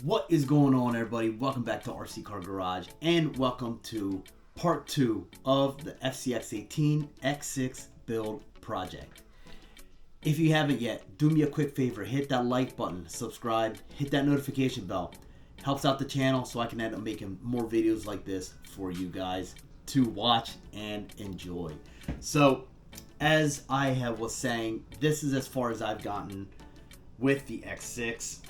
What is going on, everybody? Welcome back to RC Car Garage, and welcome to part 2 of the FCX18 X6 build project. If you haven't yet, do me a quick favor, hit that like button, subscribe, hit that notification bell. Helps out the channel so I can end up making more videos like this for you guys to watch and enjoy. So, as I was saying, this is as far as I've gotten with the X6.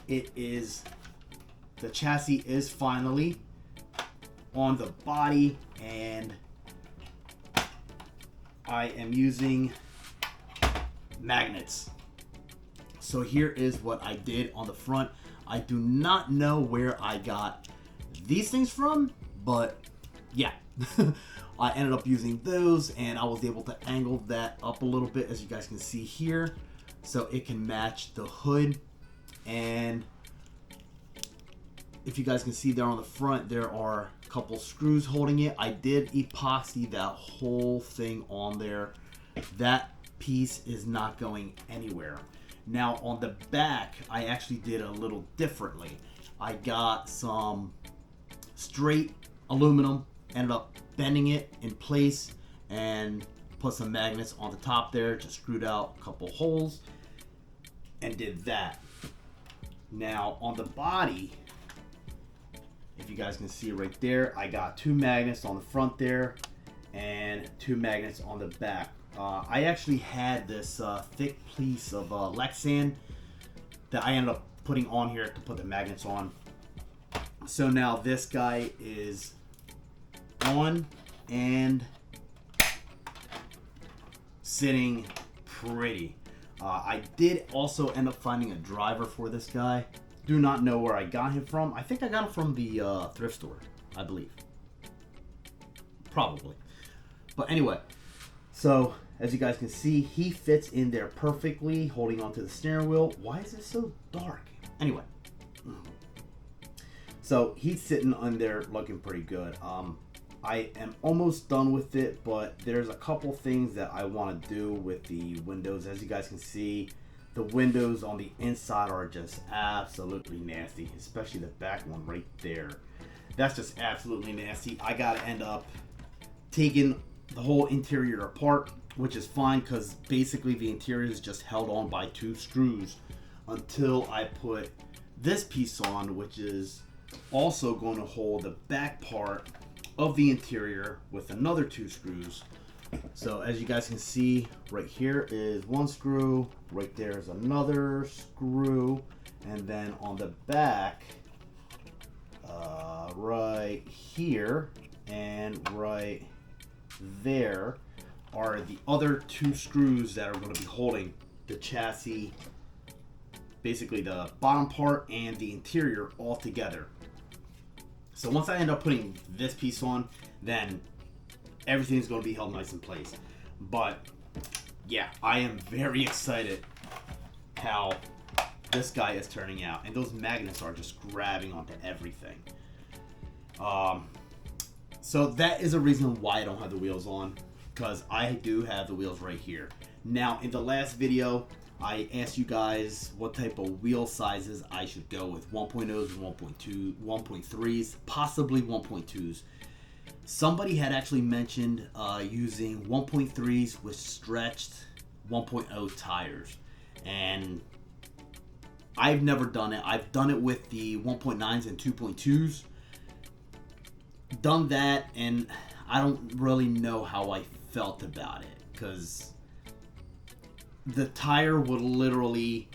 The chassis is finally on the body, and I am using magnets. So here is what I did on the front. I do not know where I got these things from, but yeah. I ended up using those, and I was able to angle that up a little bit, as you guys can see here, so it can match the hood. And if you guys can see there on the front, there are a couple screws holding it. I did epoxy that whole thing on there. That piece is not going anywhere. Now on the back, I actually did a little differently. I got some straight aluminum, ended up bending it in place, and put some magnets on the top there, just screwed out a couple holes, and did that. Now on the body, if you guys can see right there, I got 2 magnets on the front there and 2 magnets on the back. I actually had this thick piece of Lexan that I ended up putting on here to put the magnets on. So now this guy is on and sitting pretty. I did also end up finding a driver for this guy. Do not know where I got him from. I think I got him from the thrift store, I believe. Probably. But anyway, so as you guys can see, he fits in there perfectly, holding onto the steering wheel. Why is it so dark? Anyway, so he's sitting on there looking pretty good. I am almost done with it, but there's a couple things that I want to do with the windows. As you guys can see, the windows on the inside are just absolutely nasty, especially the back one right there. That's just absolutely nasty. I gotta end up taking the whole interior apart, which is fine because basically the interior is just held on by 2 screws until I put this piece on, which is also going to hold the back part of the interior with another 2 screws. So as you guys can see, right here is 1 screw, right there is another screw, and then on the back, right here and right there are the other 2 screws that are going to be holding the chassis, basically the bottom part and the interior all together. So once I end up putting this piece on, then everything's going to be held nice in place. But yeah, I am very excited how this guy is turning out, and those magnets are just grabbing onto everything. So that is a reason why I don't have the wheels on, because I do have the wheels right here. Now in the last video, I asked you guys what type of wheel sizes I should go with, 1.0s, 1.2, 1.3s, possibly 1.2s. Somebody had actually mentioned using 1.3s with stretched 1.0 tires, and I've never done it. I've done it with the 1.9s and 2.2s. Done that, and I don't really know how I felt about it, because the tire would literally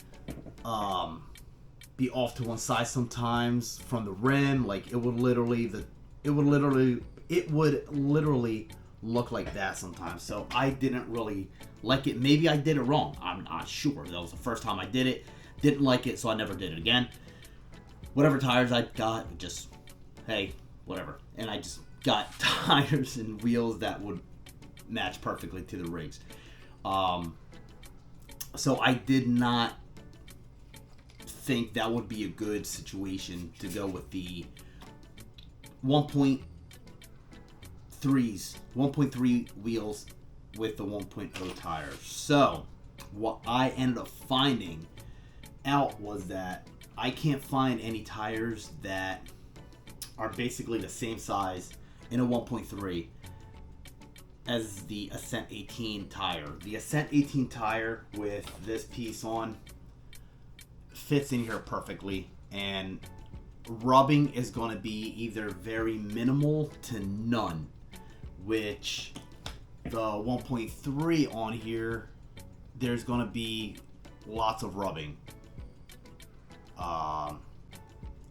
be off to one side sometimes from the rim. Like it would literally look like that sometimes. So I didn't really like it. Maybe I did it wrong. I'm not sure. That was the first time I did it. Didn't like it, so I never did it again. Whatever tires I got, just, hey, whatever. And I just got tires and wheels that would match perfectly to the rigs. So I did not think that would be a good situation to go with the 1.3s, 1.3 wheels with the 1.0 tires. So what I ended up finding out was that I can't find any tires that are basically the same size in a 1.3 as the Ascent 18 tire. The Ascent 18 tire with this piece on fits in here perfectly, and rubbing is going to be either very minimal to none, which the 1.3 on here, there's going to be lots of rubbing,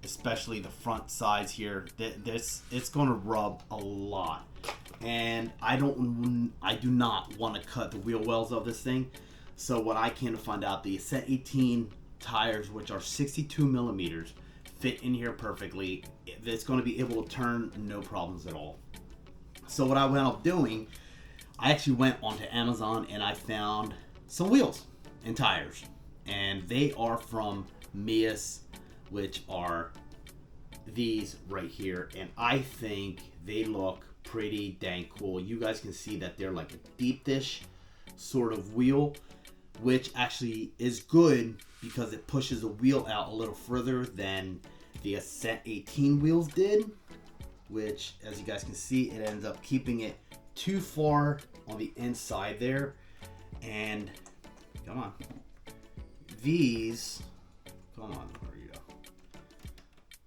especially the front sides here. It's going to rub a lot, and I do not want to cut the wheel wells of this thing. So what I came to find out, the Ascent 18 tires, which are 62 millimeters, fit in here perfectly. It's going to be able to turn no problems at all. So what I went up doing, I actually went onto Amazon and I found some wheels and tires, and they are from Mias, which are these right here, and I think they look pretty dang cool. You guys can see that they're like a deep dish sort of wheel, which actually is good because it pushes the wheel out a little further than the Ascent 18 wheels did, which, as you guys can see, it ends up keeping it too far on the inside there. And come on, these, come on, there you go.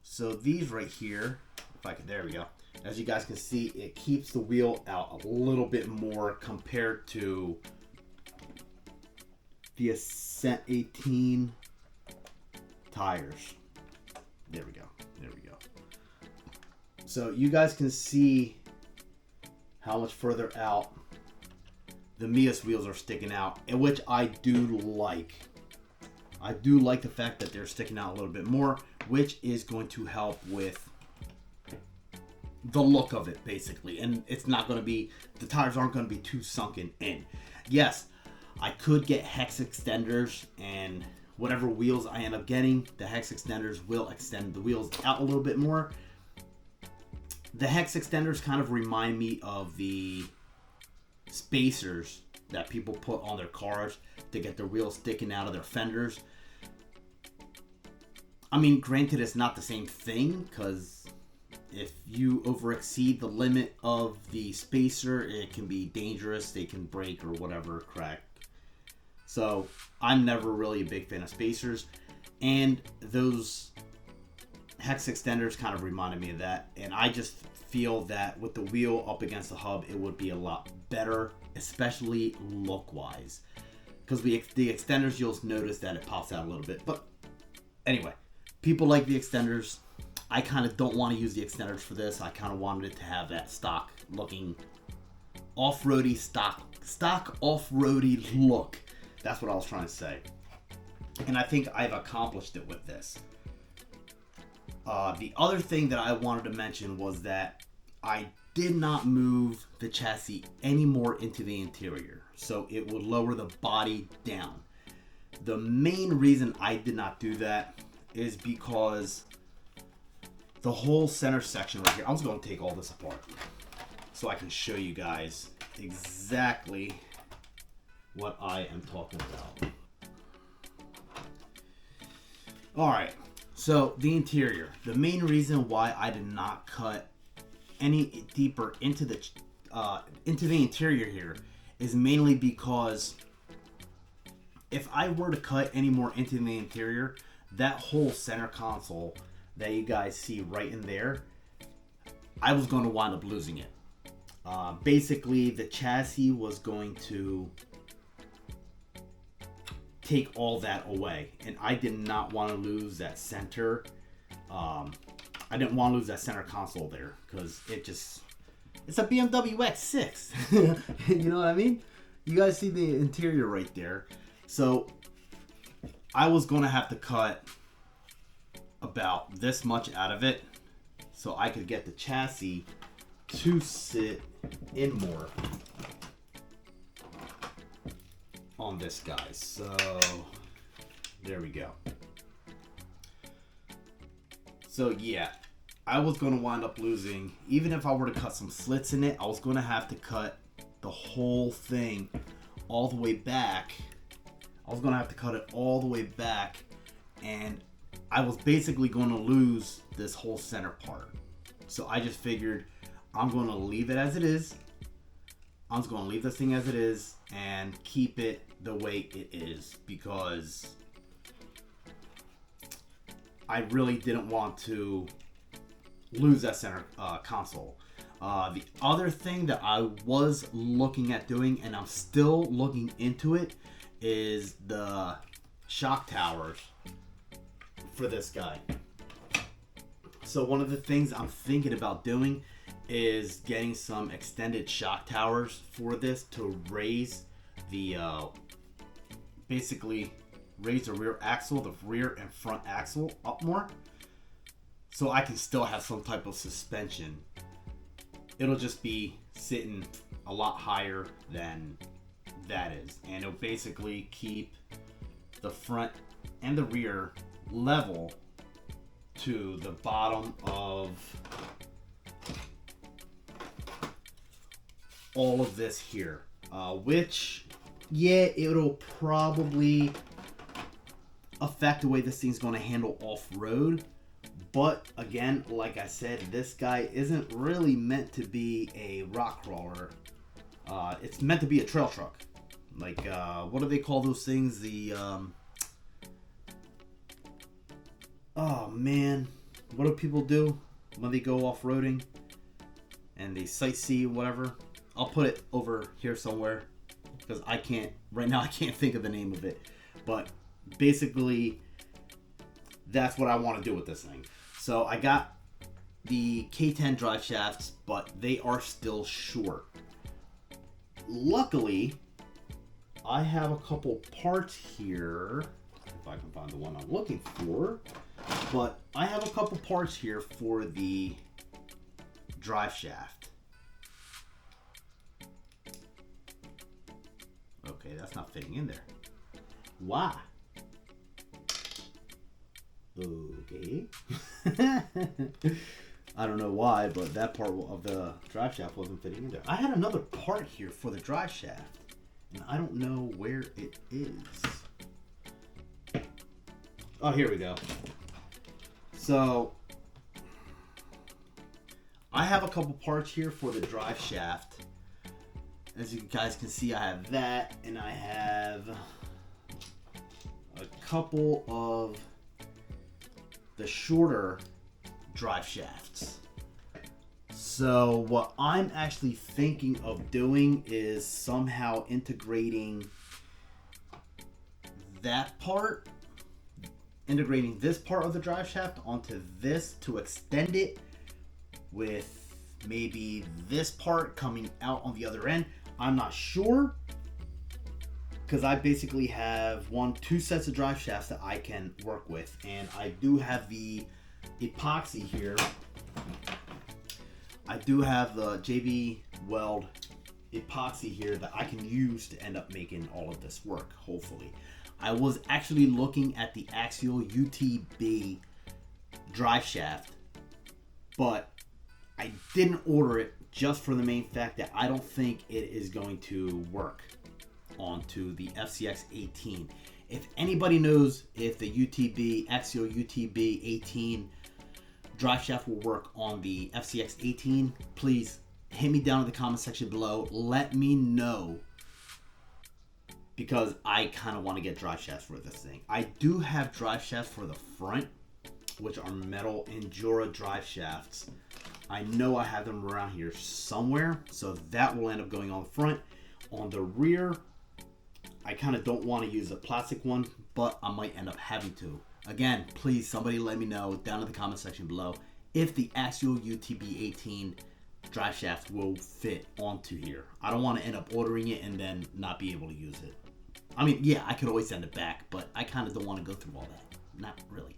So these right here, if I could, there we go. As you guys can see, it keeps the wheel out a little bit more compared to the Ascent 18 tires. There we go. There we go. So you guys can see how much further out the Mias wheels are sticking out, and which I do like. I do like the fact that they're sticking out a little bit more, which is going to help with the look of it, basically. And it's not going to be, the tires aren't going to be too sunken in. Yes, I could get hex extenders, and whatever wheels I end up getting, the hex extenders will extend the wheels out a little bit more. The hex extenders kind of remind me of the spacers that people put on their cars to get their wheels sticking out of their fenders. I mean, granted, it's not the same thing, because if you over exceed the limit of the spacer, it can be dangerous. They can break or whatever, crack. So I'm never really a big fan of spacers, and those hex extenders kind of reminded me of that. And I just feel that with the wheel up against the hub, it would be a lot better, especially look wise, because the extenders, you'll notice that it pops out a little bit. But anyway, people like the extenders. I kind of don't want to use the extenders for this. I kind of wanted it to have that stock looking off-roady, stock off-roady look. That's what I was trying to say, and I think I've accomplished it with this. The other thing that I wanted to mention was that I did not move the chassis any more into the interior, so it would lower the body down. The main reason I did not do that is because the whole center section right here, I'm just going to take all this apart so I can show you guys exactly what I am talking about. Alright, so the interior. The main reason why I did not cut any deeper into the interior here is mainly because if I were to cut any more into the interior, that whole center console that you guys see right in there, I was going to wind up losing it. Basically, the chassis was going to take all that away, and I did not want to lose that center. I didn't want to lose that center console there, because it's a BMW X6. You know what I mean? You guys see the interior right there. So I was going to have to cut about this much out of it so I could get the chassis to sit in more on this guy. So there we go. So yeah, I was going to wind up losing, even if I were to cut some slits in it, I was going to have to cut the whole thing all the way back. I was going to have to cut it all the way back, and I was basically going to lose this whole center part. So I just figured I'm going to leave it as it is. I'm just going to leave this thing as it is and keep it the way it is, because I really didn't want to lose that center console. The other thing that I was looking at doing, and I'm still looking into it, is the shock towers for this guy. So one of the things I'm thinking about doing is getting some extended shock towers for this to raise the basically raise the rear axle, the rear and front axle up more, so I can still have some type of suspension. It'll just be sitting a lot higher than that is, and it'll basically keep the front and the rear level to the bottom of all of this here, which, yeah, it'll probably affect the way this thing's going to handle off-road. But again, like I said, this guy isn't really meant to be a rock crawler. It's meant to be a trail truck. Like, what do they call those things? The, oh man, what do people do when they go off-roading and they sightsee, whatever? I'll put it over here somewhere, because I can't, right now I can't think of the name of it. But basically, that's what I want to do with this thing. So I got the K10 drive shafts, but they are still short. Luckily, I have a couple parts here, if I can find the one I'm looking for, but I have a couple parts here for the drive shaft. Okay, that's not fitting in there. Why? Okay. I don't know why, but that part of the drive shaft wasn't fitting in there. I had another part here for the drive shaft, and I don't know where it is. Oh, here we go. So, I have a couple parts here for the drive shaft. As you guys can see, I have that, and I have a couple of the shorter drive shafts. So what I'm actually thinking of doing is somehow integrating that part, integrating this part of the drive shaft onto this to extend it, with maybe this part coming out on the other end. I'm not sure, because I basically have two sets of drive shafts that I can work with, and I do have the epoxy here. I do have the JB Weld epoxy here that I can use to end up making all of this work, hopefully. I was actually looking at the RCAWD drive shaft, but I didn't order it just for the main fact that I don't think it is going to work onto the FCX18. If anybody knows if the RCAWD 18 drive shaft will work on the FCX18, please hit me down in the comment section below. Let me know, because I kind of want to get drive shafts for this thing. I do have drive shafts for the front, which are metal Endura drive shafts. I know I have them around here somewhere, so that will end up going on the front. On the rear, I kind of don't want to use a plastic one, but I might end up having to. Again, please, somebody let me know down in the comment section below if the RCAWD 18 drive shaft will fit onto here. I don't want to end up ordering it and then not be able to use it. I mean, yeah, I could always send it back, but I kind of don't want to go through all that. Not really.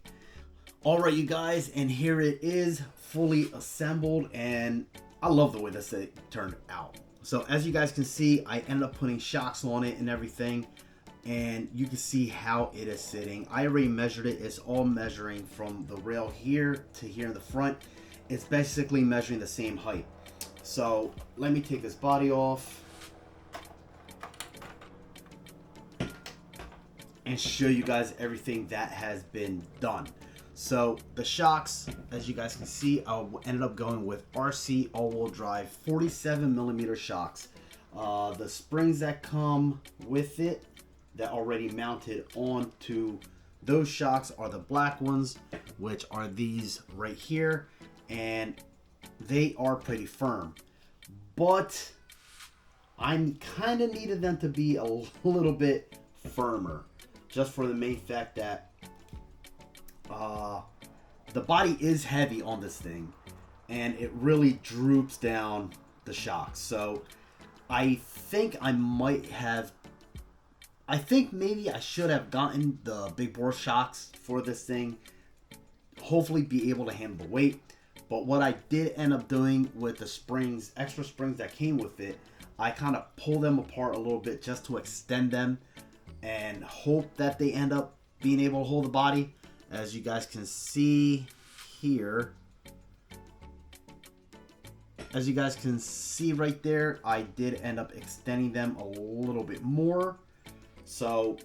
Alright, you guys, and here it is, fully assembled, and I love the way this thing turned out. So as you guys can see, I ended up putting shocks on it and everything, and you can see how it is sitting. I already measured it. It's all measuring from the rail here to here in the front. It's basically measuring the same height. So let me take this body off and show you guys everything that has been done. So the shocks, as you guys can see, I ended up going with RC all-wheel drive 47mm shocks. The springs that come with it that already mounted onto those shocks are the black ones, which are these right here, and they are pretty firm. But I kind of needed them to be a little bit firmer, just for the main fact that the body is heavy on this thing, and it really droops down the shocks. So I think maybe I should have gotten the big bore shocks for this thing. Hopefully be able to handle the weight. But what I did end up doing with the springs, extra springs that came with it, I kind of pulled them apart a little bit just to extend them and hope that they end up being able to hold the body. As you guys can see here, as you guys can see right there, I did end up extending them a little bit more. So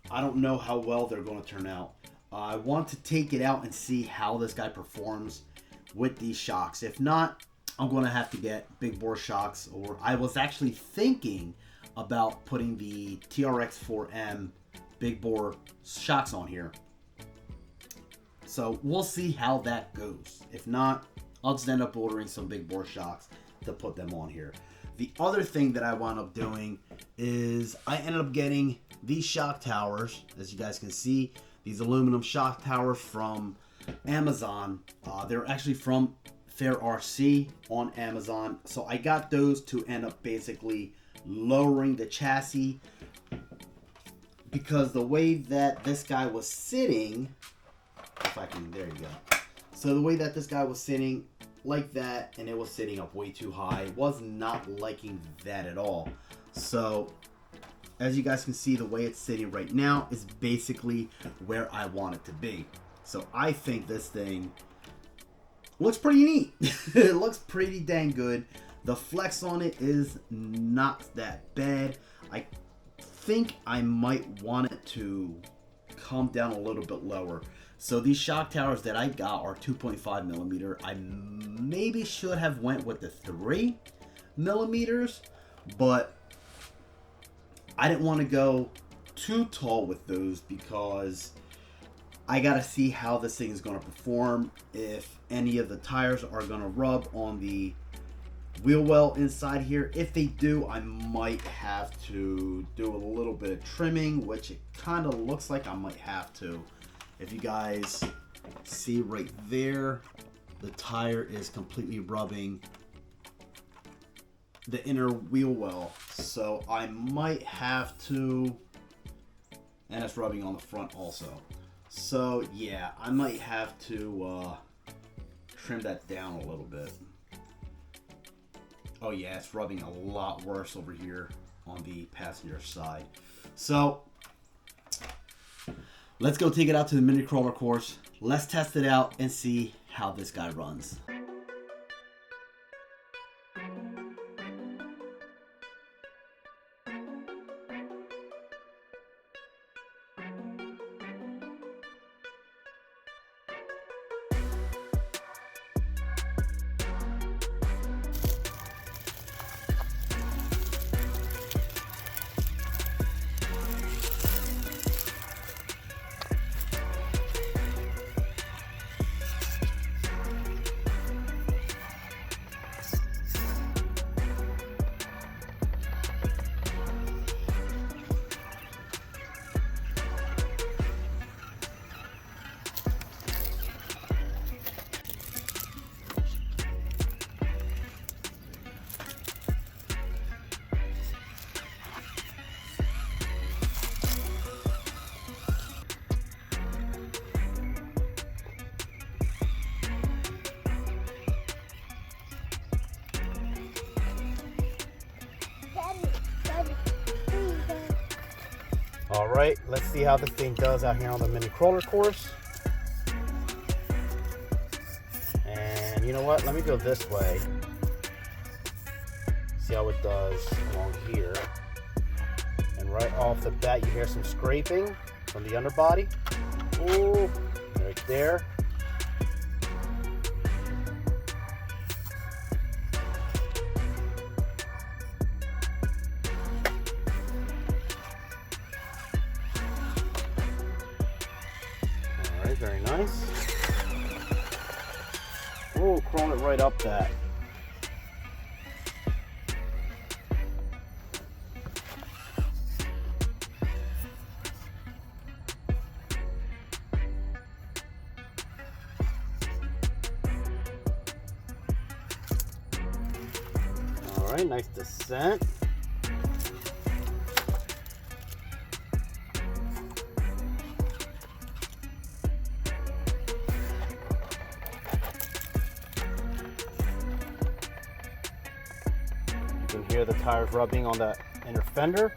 I don't know how well they're going to turn out. I want to take it out and see how this guy performs with these shocks. If not, I'm going to have to get big bore shocks, or I was actually thinking about putting the TRX4M big bore shocks on here. So we'll see how that goes. If not, I'll just end up ordering some big bore shocks to put them on here. The other thing that I wound up doing is I ended up getting these shock towers. As you guys can see, these aluminum shock towers from Amazon. They're actually from Fair RC on Amazon. So I got those to end up basically lowering the chassis, because the way that this guy was sitting, if I can, there you go. So the way that this guy was sitting like that, and it was sitting up way too high, was not liking that at all. So as you guys can see, the way it's sitting right now is basically where I want it to be. So I think this thing looks pretty neat. It looks pretty dang good. The flex on it is not that bad. I think I might want it to come down a little bit lower. So these shock towers that I got are 2.5mm. I maybe should have went with the 3mm, but I didn't want to go too tall with those because I gotta see how this thing is going to perform, if any of the tires are going to rub on the wheel well inside here. If they do, I might have to do a little bit of trimming, which it kind of looks like I might have to. If you guys see right there, the tire is completely rubbing the inner wheel well, so I might have to, and it's rubbing on the front also. So yeah, I might have to trim that down a little bit. Oh yeah, it's rubbing a lot worse over here on the passenger side. So let's go take it out to the mini crawler course. Let's test it out and see how this guy runs. All right, let's see how this thing does out here on the mini crawler course. And you know what? Let me go this way. See how it does along here. And right off the bat, you hear some scraping from the underbody. Ooh, there. All right, very nice. Oh, crawling it right up that. All right, nice descent. You can hear the tires rubbing on the inner fender.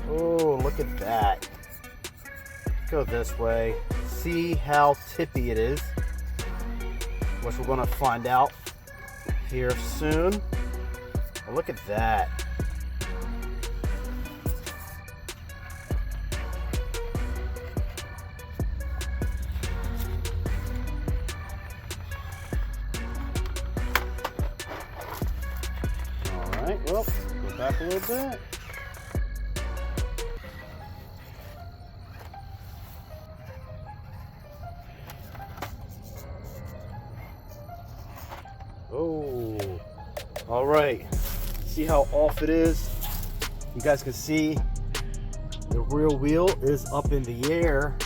Oh, look at that. Go this way. See how tippy it is, which we're going to find out here soon. Oh, look at that. All right, well, go back a little bit. Oh, all right. See how off it is? You guys can see the rear wheel is up in the air.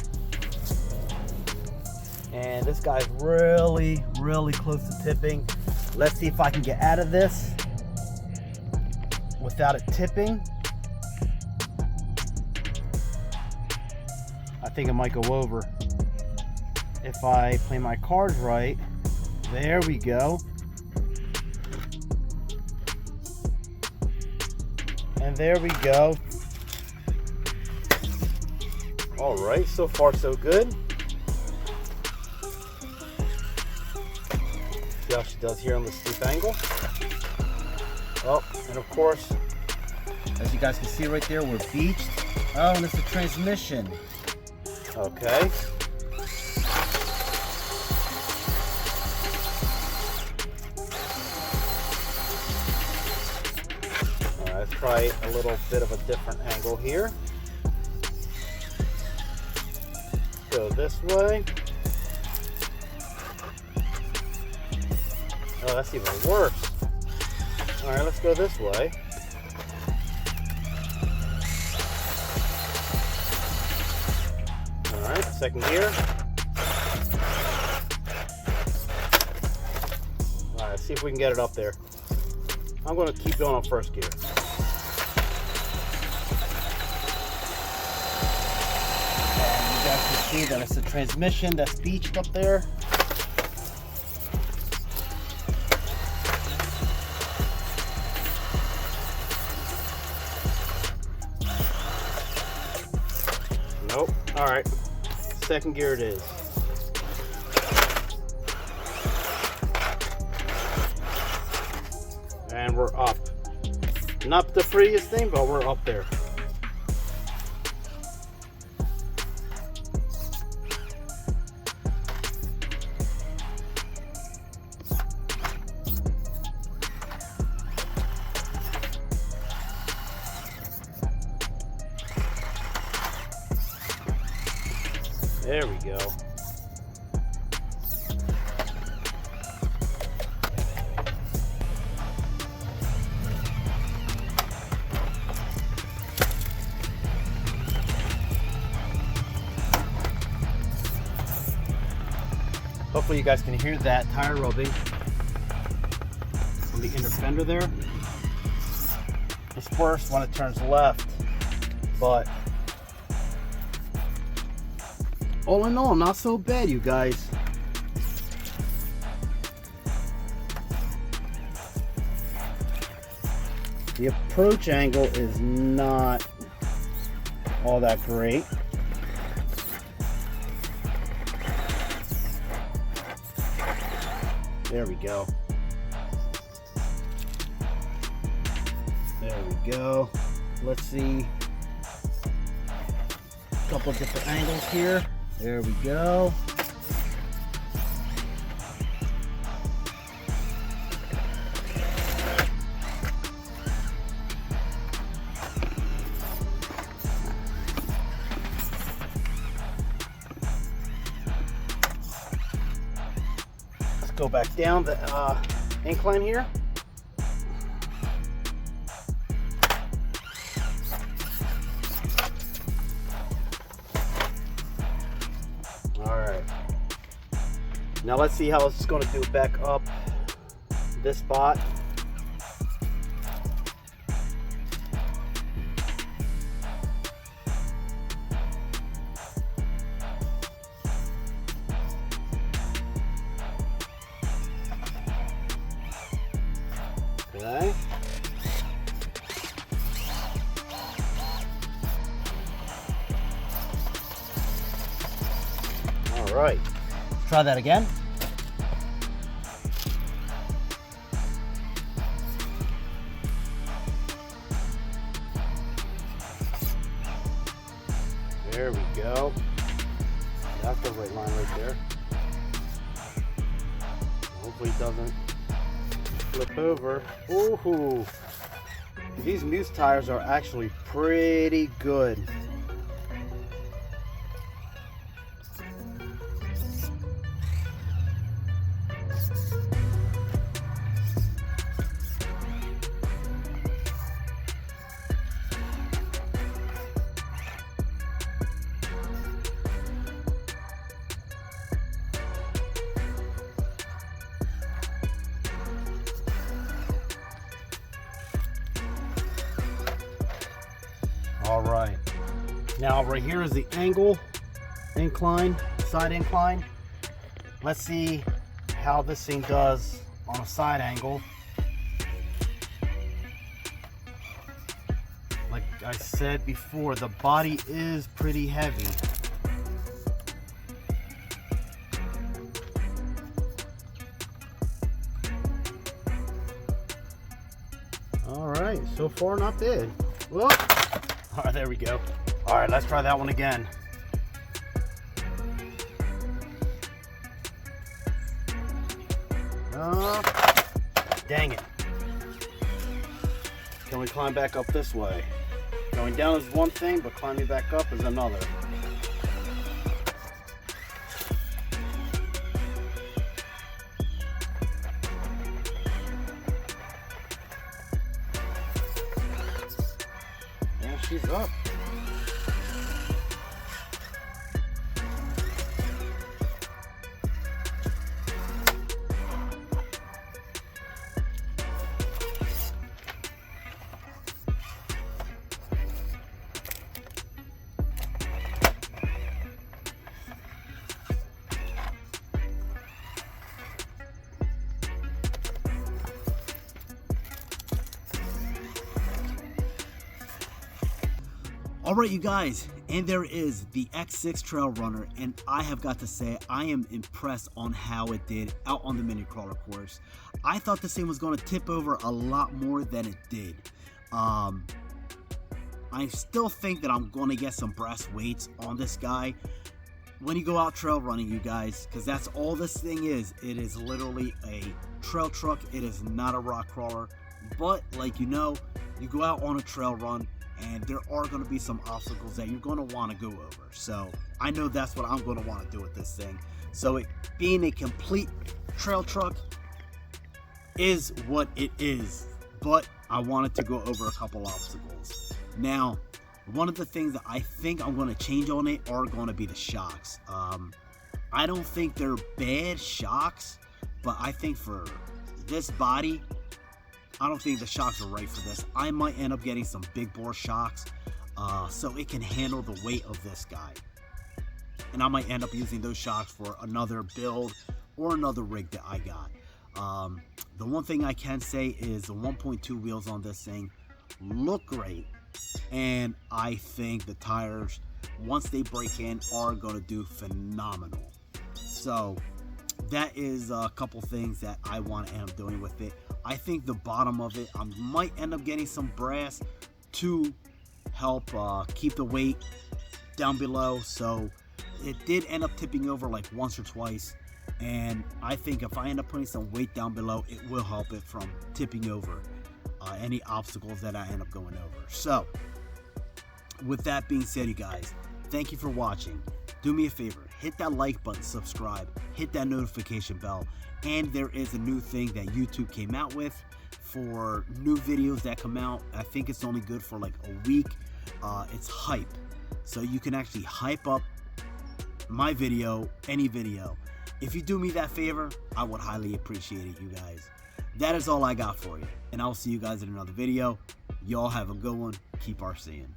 And this guy's really, really close to tipping. Let's see if I can get out of this without it tipping. I think it might go over. If I play my cards right, there we go. And there we go. All right, so far so good. See how she does here on the steep angle. Oh, and of course, as you guys can see right there, we're beached. Oh, and it's the transmission. Okay. Let's try a little bit of a different angle here. Go this way. Oh, that's even worse. All right, let's go this way. All right, second gear. All right, let's see if we can get it up there. I'm going to keep going on first gear. And you guys can see that it's the transmission that's beached up there. Nope. All right. Second gear it is. And we're up. Not the prettiest thing, but we're up there. There we go. Hopefully you guys can hear that tire rubbing on the inner fender there. It's worse when it turns left, but all in all, not so bad, you guys. The approach angle is not all that great. There we go. There we go. Let's see. A couple of different angles here. There we go. go back down the incline here. Alright. Now let's see how it's going to do back up this spot. Okay. All right. Try that again. There we go. That's the right line right there. Hopefully it doesn't flip over. Ooh, these Muse tires are actually pretty good. All right, now right here is the angle, incline, side incline. Let's see how this thing does on a side angle. Like I said before, the body is pretty heavy. All right, so far not bad. Well, all right, there we go. All right, let's try that one again. Dang it. Can we climb back up this way? Going down is one thing, but climbing back up is another. Yeah, she's up. Alright you guys, and there is the X6 Trail Runner, and I have got to say I am impressed on how it did out on the mini crawler course. I thought this thing was going to tip over a lot more than it did. I still think that I'm going to get some brass weights on this guy when you go out trail running, you guys, because that's all this thing is. It is literally a trail truck. It is not a rock crawler, but like you know, you go out on a trail run and there are going to be some obstacles that you're going to want to go over. So I know that's what I'm going to want to do with this thing. So it being a complete trail truck is what it is, but I wanted to go over a couple obstacles. Now, one of the things that I think I'm going to change on it are going to be the shocks. I don't think they're bad shocks, but I think for this body, I don't think the shocks are right for this. I might end up getting some big bore shocks so it can handle the weight of this guy. And I might end up using those shocks for another build or another rig that I got. The one thing I can say is the 1.2 wheels on this thing look great. And I think the tires, once they break in, are going to do phenomenal. So that is a couple things that I want to end up doing with it. I think the bottom of it, I might end up getting some brass to help keep the weight down below. So it did end up tipping over like once or twice. And I think if I end up putting some weight down below, it will help it from tipping over any obstacles that I end up going over. So with that being said, you guys, thank you for watching. Do me a favor, hit that like button, subscribe, hit that notification bell. And there is a new thing that YouTube came out with for new videos that come out. I think it's only good for like a week. It's hype. So you can actually hype up my video, any video. If you do me that favor, I would highly appreciate it, you guys. That is all I got for you. And I'll see you guys in another video. Y'all have a good one. Keep RCing.